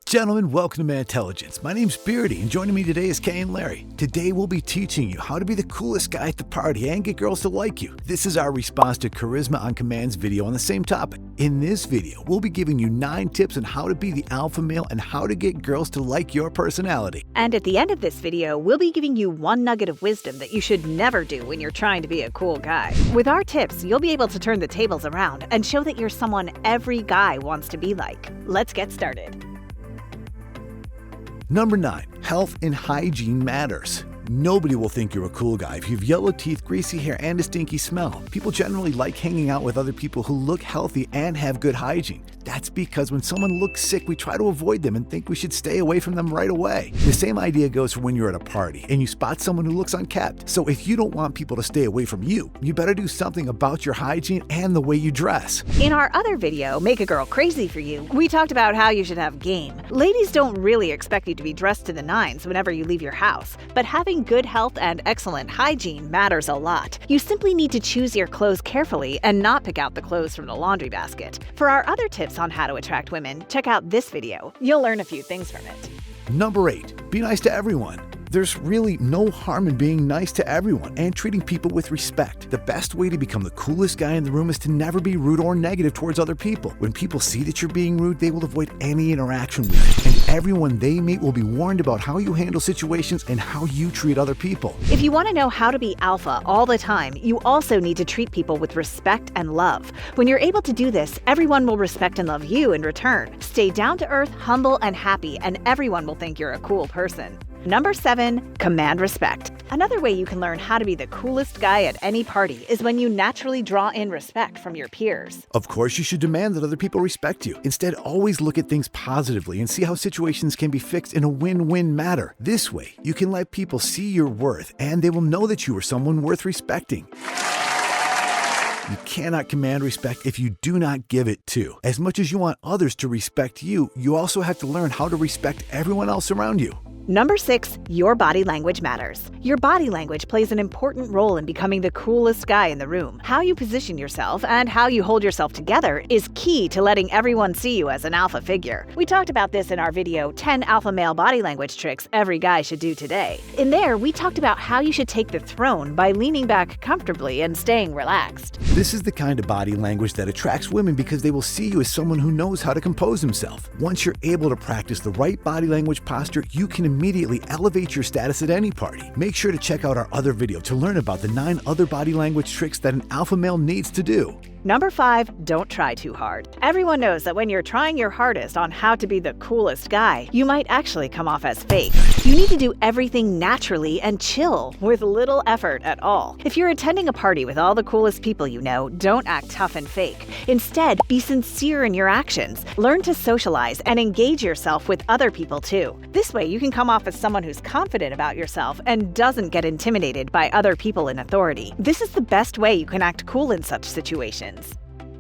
Gentlemen, welcome to Man Intelligence. My name's Beardy, and joining me today is Kay and Larry. Today we'll be teaching you how to be the coolest guy at the party and get girls to like you. This is our response to Charisma on Command's video on the same topic. In this video, we'll be giving you 9 tips on how to be the alpha male and how to get girls to like your personality. And at the end of this video, we'll be giving you one nugget of wisdom that you should never do when you're trying to be a cool guy. With our tips, you'll be able to turn the tables around and show that you're someone every guy wants to be like. Let's get started. Number 9, health and hygiene matters. Nobody will think you're a cool guy if you have yellow teeth, greasy hair, and a stinky smell. People generally like hanging out with other people who look healthy and have good hygiene. That's because when someone looks sick, we try to avoid them and think we should stay away from them right away. The same idea goes for when you're at a party and you spot someone who looks unkempt. So if you don't want people to stay away from you, you better do something about your hygiene and the way you dress. In our other video, Make a Girl Crazy for You, we talked about how you should have game. Ladies don't really expect you to be dressed to the nines whenever you leave your house, but having good health and excellent hygiene matters a lot. You simply need to choose your clothes carefully and not pick out the clothes from the laundry basket. For our other tips on how to attract women, check out this video. You'll learn a few things from it. Number 8, be nice to everyone. There's really no harm in being nice to everyone and treating people with respect. The best way to become the coolest guy in the room is to never be rude or negative towards other people. When people see that you're being rude, they will avoid any interaction with you, and everyone they meet will be warned about how you handle situations and how you treat other people. If you want to know how to be alpha all the time, you also need to treat people with respect and love. When you're able to do this, everyone will respect and love you in return. Stay down to earth, humble, and happy, and everyone will think you're a cool person. Number 7, command respect. Another way you can learn how to be the coolest guy at any party is when you naturally draw in respect from your peers. Of course, you should demand that other people respect you. Instead, always look at things positively and see how situations can be fixed in a win-win manner. This way, you can let people see your worth and they will know that you are someone worth respecting. You cannot command respect if you do not give it too. As much as you want others to respect you, you also have to learn how to respect everyone else around you. Number 6, your body language matters. Your body language plays an important role in becoming the coolest guy in the room. How you position yourself and how you hold yourself together is key to letting everyone see you as an alpha figure. We talked about this in our video, 10 alpha male body language tricks every guy should do today. In there, we talked about how you should take the throne by leaning back comfortably and staying relaxed. This is the kind of body language that attracts women because they will see you as someone who knows how to compose himself. Once you're able to practice the right body language posture, you can immediately elevate your status at any party. Make sure to check out our other video to learn about the 9 other body language tricks that an alpha male needs to do. Number 5, don't try too hard. Everyone knows that when you're trying your hardest on how to be the coolest guy, you might actually come off as fake. You need to do everything naturally and chill, with little effort at all. If you're attending a party with all the coolest people you know, don't act tough and fake. Instead, be sincere in your actions. Learn to socialize and engage yourself with other people too. This way, you can come off as someone who's confident about yourself and doesn't get intimidated by other people in authority. This is the best way you can act cool in such situations.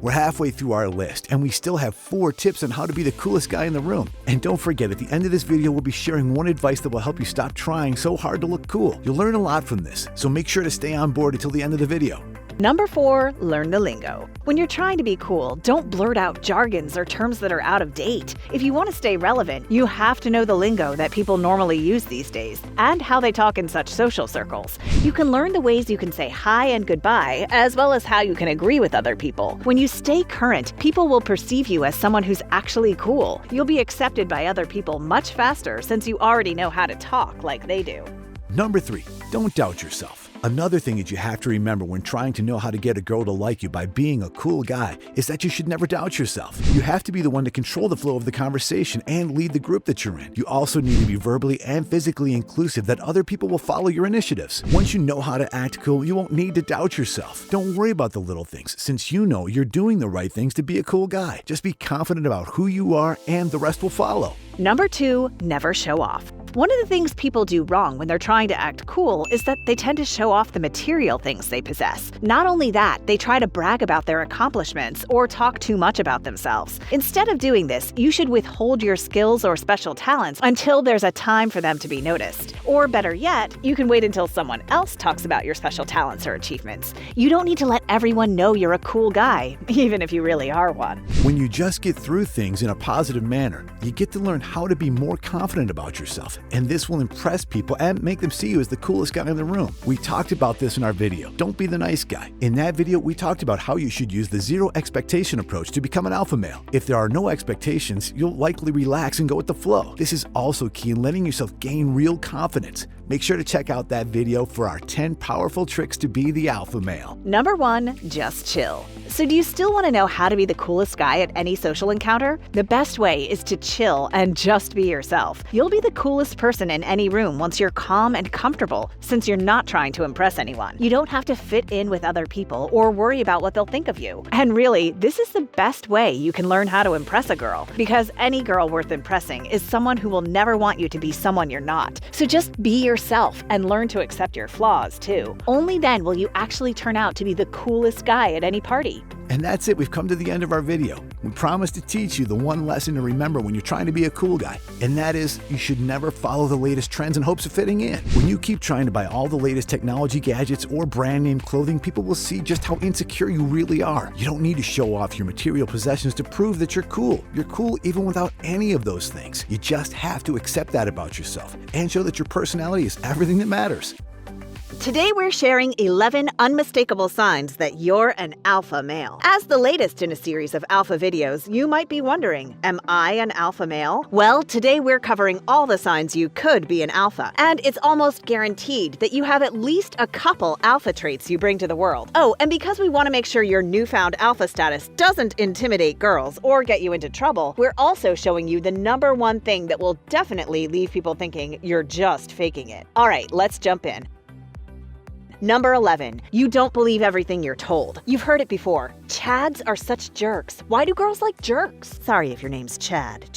We're halfway through our list, and we still have 4 tips on how to be the coolest guy in the room. And don't forget, at the end of this video, we'll be sharing one advice that will help you stop trying so hard to look cool. You'll learn a lot from this, so make sure to stay on board until the end of the video. Number 4, learn the lingo. When you're trying to be cool, don't blurt out jargons or terms that are out of date. If you want to stay relevant, you have to know the lingo that people normally use these days and how they talk in such social circles. You can learn the ways you can say hi and goodbye, as well as how you can agree with other people. When you stay current, people will perceive you as someone who's actually cool. You'll be accepted by other people much faster since you already know how to talk like they do. Number 3, don't doubt yourself. Another thing that you have to remember when trying to know how to get a girl to like you by being a cool guy is that you should never doubt yourself. You have to be the one to control the flow of the conversation and lead the group that you're in. You also need to be verbally and physically inclusive that other people will follow your initiatives. Once you know how to act cool, you won't need to doubt yourself. Don't worry about the little things since you know you're doing the right things to be a cool guy. Just be confident about who you are and the rest will follow. Number 2, never show off. One of the things people do wrong when they're trying to act cool is that they tend to show off the material things they possess. Not only that, they try to brag about their accomplishments or talk too much about themselves. Instead of doing this, you should withhold your skills or special talents until there's a time for them to be noticed. Or better yet, you can wait until someone else talks about your special talents or achievements. You don't need to let everyone know you're a cool guy, even if you really are one. When you just get through things in a positive manner, you get to learn how to be more confident about yourself, and this will impress people and make them see you as the coolest guy in the room. We talked about this in our video, Don't Be the Nice Guy. In that video, we talked about how you should use the zero expectation approach to become an alpha male. If there are no expectations, you'll likely relax and go with the flow. This is also key in letting yourself gain real confidence. Make sure to check out that video for our 10 powerful tricks to be the alpha male. Number 1, just chill. So do you still want to know how to be the coolest guy at any social encounter? The best way is to chill and just be yourself. You'll be the coolest person in any room once you're calm and comfortable, since you're not trying to impress anyone. You don't have to fit in with other people or worry about what they'll think of you. And really, this is the best way you can learn how to impress a girl, because any girl worth impressing is someone who will never want you to be someone you're not. So just be yourself and learn to accept your flaws too. Only then will you actually turn out to be the coolest guy at any party. And that's it, we've come to the end of our video. We promise to teach you the one lesson to remember when you're trying to be a cool guy, and that is you should never follow the latest trends in hopes of fitting in. When you keep trying to buy all the latest technology gadgets or brand name clothing, people will see just how insecure you really are. You don't need to show off your material possessions to prove that you're cool. You're cool even without any of those things. You just have to accept that about yourself and show that your personality is everything that matters. Today we're sharing 11 unmistakable signs that you're an alpha male. As the latest in a series of alpha videos, you might be wondering, am I an alpha male? Well, today we're covering all the signs you could be an alpha, and it's almost guaranteed that you have at least a couple alpha traits you bring to the world. Oh, and because we want to make sure your newfound alpha status doesn't intimidate girls or get you into trouble, we're also showing you the number one thing that will definitely leave people thinking you're just faking it. All right, let's jump in. Number 11, you don't believe everything you're told. You've heard it before. Chads are such jerks. Why do girls like jerks? Sorry if your name's Chad.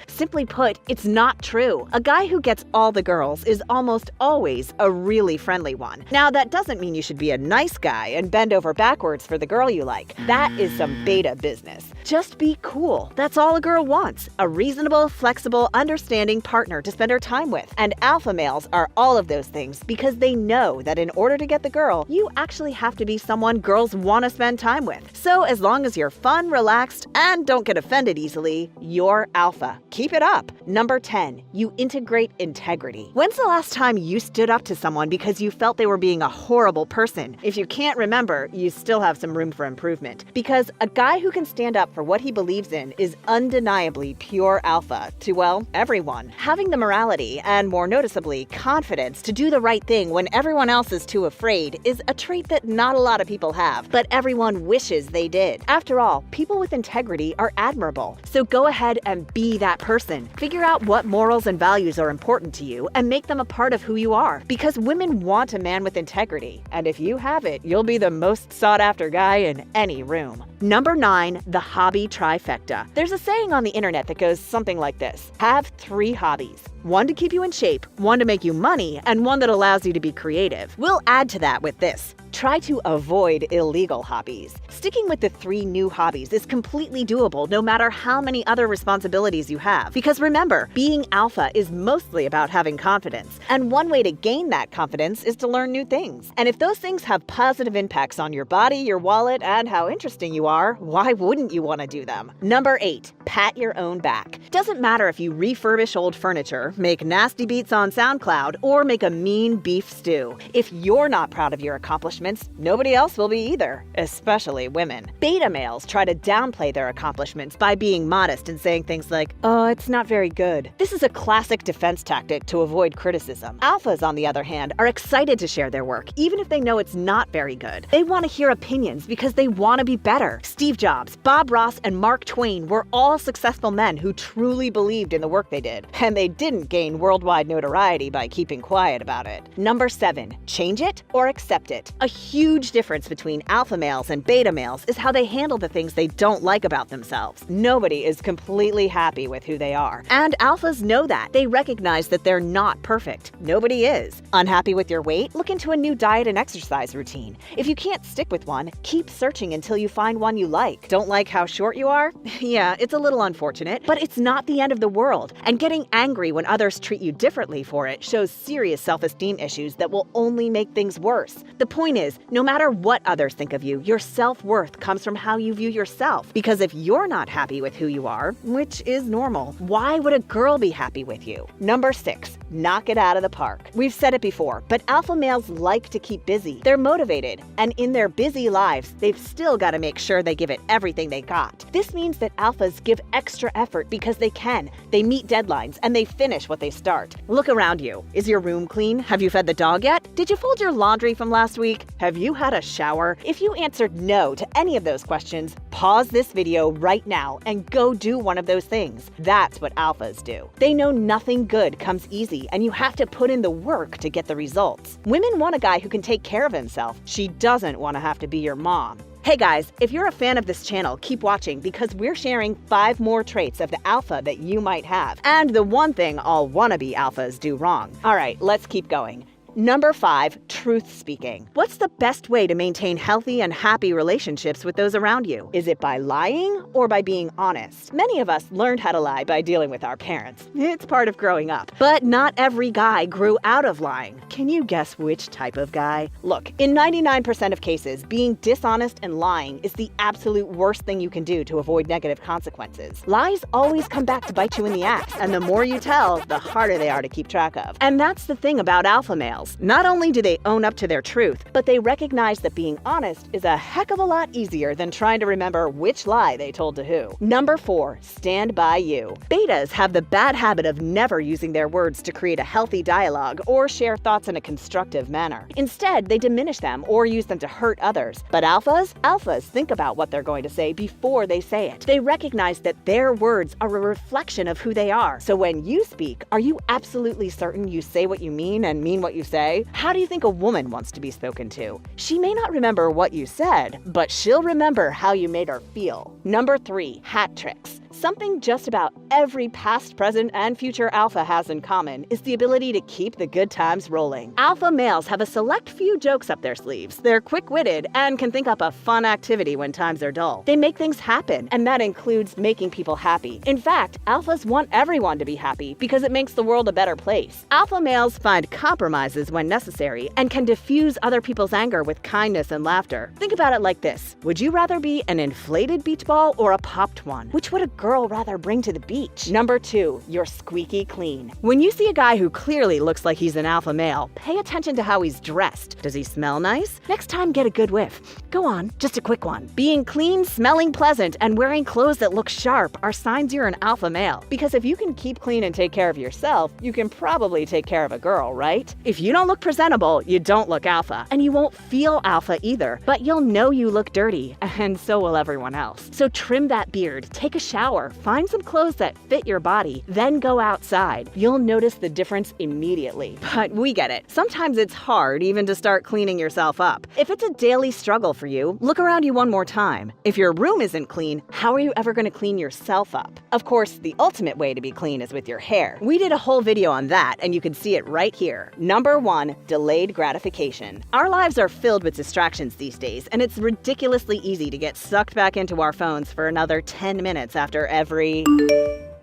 Simply put, it's not true. A guy who gets all the girls is almost always a really friendly one. Now, that doesn't mean you should be a nice guy and bend over backwards for the girl you like. That is some beta business. Just be cool. That's all a girl wants. A reasonable, flexible, understanding partner to spend her time with. And alpha males are all of those things because they know that in order to get the girl, you actually have to be someone girls want to spend time with. So as long as you're fun, relaxed, and don't get offended easily, you're alpha. Keep it up. Number 10, you integrate integrity. When's the last time you stood up to someone because you felt they were being a horrible person? If you can't remember, you still have some room for improvement. Because a guy who can stand up for what he believes in is undeniably pure alpha to, well, everyone. Having the morality and, more noticeably, confidence to do the right thing when everyone else is too afraid is a trait that not a lot of people have, but everyone wishes they did. After all, people with integrity are admirable. So go ahead and be that person. Figure out what morals and values are important to you and make them a part of who you are. Because women want a man with integrity. And if you have it, you'll be the most sought after guy in any room. Number 9, the hobby trifecta. There's a saying on the internet that goes something like this: have 3 hobbies. One to keep you in shape, one to make you money, and one that allows you to be creative. We'll add to that with this: try to avoid illegal hobbies. Sticking with the 3 new hobbies is completely doable no matter how many other responsibilities you have. Because remember, being alpha is mostly about having confidence. And one way to gain that confidence is to learn new things. And if those things have positive impacts on your body, your wallet, and how interesting you are, why wouldn't you want to do them? Number 8, pat your own back. Doesn't matter if you refurbish old furniture, make nasty beats on SoundCloud, or make a mean beef stew. If you're not proud of your accomplishments, nobody else will be either, especially women. Beta males try to downplay their accomplishments by being modest and saying things like, "Oh, it's not very good." This is a classic defense tactic to avoid criticism. Alphas, on the other hand, are excited to share their work, even if they know it's not very good. They want to hear opinions because they want to be better. Steve Jobs, Bob Ross, and Mark Twain were all successful men who truly believed in the work they did, and they didn't gain worldwide notoriety by keeping quiet about it. Number 7, change it or accept it. A huge difference between alpha males and beta males is how they handle the things they don't like about themselves. Nobody is completely happy with who they are, and alphas know that. They recognize that they're not perfect. Nobody is. Unhappy with your weight? Look into a new diet and exercise routine. If you can't stick with one, keep searching until you find one you like. Don't like how short you are? Yeah, it's a little unfortunate, but it's not the end of the world. And getting angry when others treat you differently for it shows serious self-esteem issues that will only make things worse. The point is, no matter what others think of you, your self-worth comes from how you view yourself. Because if you're not happy with who you are, which is normal, why would a girl be happy with you? Number 6, knock it out of the park. We've said it before, but alpha males like to keep busy. They're motivated, and in their busy lives, they've still got to make sure they give it everything they got. This means that alphas give extra effort because they can. They meet deadlines, and they finish what they start. Look around you. Is your room clean? Have you fed the dog yet? Did you fold your laundry from last week? Have you had a shower? If you answered no to any of those questions, pause this video right now and go do one of those things. That's what alphas do. They know nothing good comes easy, and you have to put in the work to get the results. Women want a guy who can take care of himself. She doesn't want to have to be your mom. Hey guys, if you're a fan of this channel, keep watching because we're sharing 5 more traits of the alpha that you might have, and the one thing all wannabe alphas do wrong. All right, let's keep going. Number 5, truth speaking. What's the best way to maintain healthy and happy relationships with those around you? Is it by lying or by being honest? Many of us learned how to lie by dealing with our parents. It's part of growing up. But not every guy grew out of lying. Can you guess which type of guy? Look, in 99% of cases, being dishonest and lying is the absolute worst thing you can do to avoid negative consequences. Lies always come back to bite you in the ass, and the more you tell, the harder they are to keep track of. And that's the thing about alpha males. Not only do they own up to their truth, but they recognize that being honest is a heck of a lot easier than trying to remember which lie they told to who. Number 4, stand by you. Betas have the bad habit of never using their words to create a healthy dialogue or share thoughts in a constructive manner. Instead, they diminish them or use them to hurt others. But alphas think about what they're going to say before they say it. They recognize that their words are a reflection of who they are. So when you speak, are you absolutely certain you say what you mean and mean what you say? How do you think a woman wants to be spoken to? She may not remember what you said, but she'll remember how you made her feel. Number 3, hat tricks. Something just about every past, present, and future alpha has in common is the ability to keep the good times rolling. Alpha males have a select few jokes up their sleeves. They're quick-witted and can think up a fun activity when times are dull. They make things happen, and that includes making people happy. In fact, alphas want everyone to be happy because it makes the world a better place. Alpha males find compromises when necessary and can diffuse other people's anger with kindness and laughter. Think about it like this. Would you rather be an inflated beach ball or a popped one? Which would a girl rather bring to the beach? Number 2, you're squeaky clean. When you see a guy who clearly looks like he's an alpha male, pay attention to how he's dressed. Does he smell nice? Next time, get a good whiff. Go on, just a quick one. Being clean, smelling pleasant, and wearing clothes that look sharp are signs you're an alpha male. Because if you can keep clean and take care of yourself, you can probably take care of a girl, right? If you don't look presentable, you don't look alpha. And you won't feel alpha either, but you'll know you look dirty, and so will everyone else. So trim that beard, take a shower, find some clothes that fit your body, then go outside. You'll notice the difference immediately. But we get it. Sometimes it's hard even to start cleaning yourself up. If it's a daily struggle for you, look around you one more time. If your room isn't clean, how are you ever going to clean yourself up? Of course, the ultimate way to be clean is with your hair. We did a whole video on that, and you can see it right here. Number 1, delayed gratification. Our lives are filled with distractions these days, and it's ridiculously easy to get sucked back into our phones for another 10 minutes after every...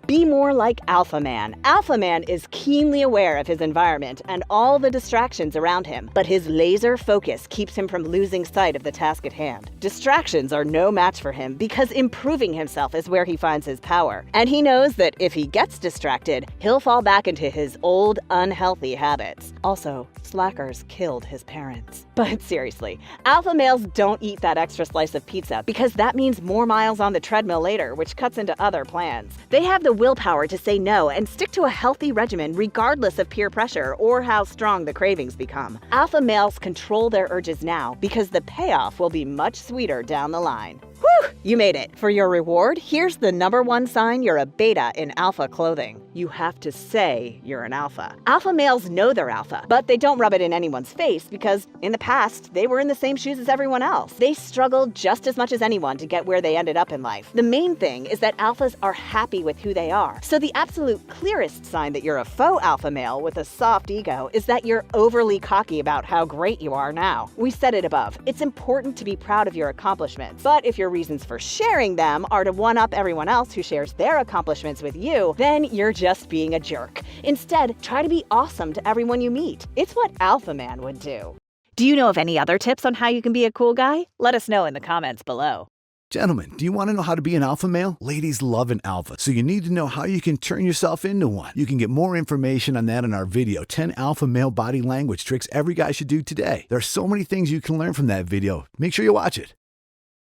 Be more like Alpha Man. Alpha Man is keenly aware of his environment and all the distractions around him, but his laser focus keeps him from losing sight of the task at hand. Distractions are no match for him because improving himself is where he finds his power. And he knows that if he gets distracted, he'll fall back into his old, unhealthy habits. Also, slackers killed his parents. But seriously, alpha males don't eat that extra slice of pizza because that means more miles on the treadmill later, which cuts into other plans. They have the willpower to say no and stick to a healthy regimen regardless of peer pressure or how strong the cravings become. Alpha males control their urges now because the payoff will be much sweeter down the line. Whew, you made it. For your reward, here's the #1 sign you're a beta in alpha clothing. You have to say you're an alpha. Alpha males know they're alpha, but they don't rub it in anyone's face because in the past, they were in the same shoes as everyone else. They struggled just as much as anyone to get where they ended up in life. The main thing is that alphas are happy with who they are. So the absolute clearest sign that you're a faux alpha male with a soft ego is that you're overly cocky about how great you are now. We said it above. It's important to be proud of your accomplishments, but if your reasons for sharing them are to one-up everyone else who shares their accomplishments with you, then you're just being a jerk. Instead, try to be awesome to everyone you meet. It's what Alpha Man would do. Do you know of any other tips on how you can be a cool guy? Let us know in the comments below. Gentlemen, do you want to know how to be an alpha male? Ladies love an alpha, so you need to know how you can turn yourself into one. You can get more information on that in our video, 10 Alpha Male Body Language Tricks Every Guy Should Do Today. There are so many things you can learn from that video. Make sure you watch it.